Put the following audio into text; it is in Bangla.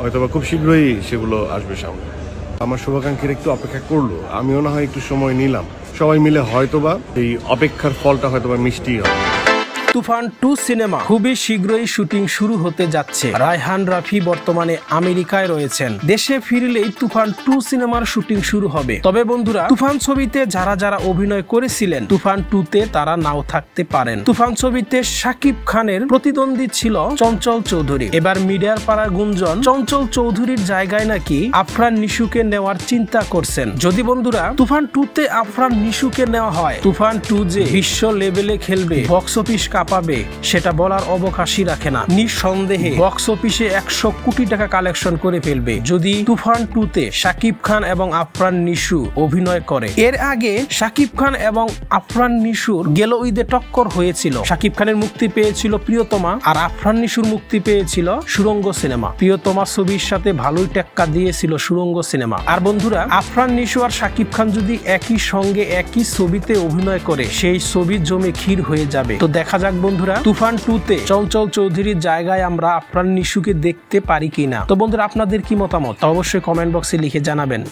হয়তোবা খুব শীঘ্রই সেগুলো আসবে সামনে। আমার শুভাকাঙ্ক্ষীরা একটু অপেক্ষা করলো, আমিও না হয় একটু সময় নিলাম। সবাই মিলে হয়তোবা এই অপেক্ষার ফলটা হয়তোবা মিষ্টি হবে। তুফান 2 সিনেমা খুবই শীঘ্রই শুটিং শুরু হতে যাচ্ছে। রায়হান রাফি বর্তমানে আমেরিকায় রয়েছেন। দেশে ফিরলেই তুফান 2 সিনেমার শুটিং শুরু হবে। তবে বন্ধুরা, তুফান ছবিতে যারা যারা অভিনয় করেছিলেন তুফান 2-তে তারা নাও থাকতে পারেন। তুফান ছবিতে শাকিব খানের প্রতিদ্বন্দ্বী ছিল চঞ্চল চৌধুরী। এবার মিডিয়ার পাড়া গুঞ্জন চঞ্চল চৌধুরীর জায়গায় নাকি আফরান নিশুকে নেওয়ার চিন্তা করছেন। যদি বন্ধুরা তুফান 2-তে আফরান নিশুকে নেওয়া হয়, তুফান 2 যে বিশ্ব লেভেলে খেলবে, বক্স অফিস পাবে সেটা বলার অবকাশই রাখে না। নিঃসন্দেহে বক্স অফিসে 100 কোটি টাকা কালেকশন করে ফেলবে যদি তুফান 2-তে শাকিব খান এবং আফরান নিশু অভিনয় করে। এর আগে শাকিব খান এবং আফরান নিশুর গেল ঈদে টক্কর হয়েছিল। শাকিব খানের মুক্তি পেয়েছিল প্রিয়তমা, আর আফরান নিশুর মুক্তি পেয়েছিল সুড়ঙ্গ সিনেমা। প্রিয়তমা ছবির সাথে ভালোই টেক্কা দিয়েছিল সুড়ঙ্গ সিনেমা। আর বন্ধুরা, আফরান নিশু আর শাকিব খান যদি একই সঙ্গে একই ছবিতে অভিনয় করে, সেই ছবি জমে ক্ষীর হয়ে যাবে। তো দেখা যাক বন্ধুরা, তুফান 2-তে চঞ্চল চৌধুরীর জায়গায় আমরা আফরান নিশুকে দেখতে পারি কিনা। তো বন্ধুরা, আপনাদের কি মতামত অবশ্যই কমেন্ট বক্সে লিখে জানাবেন।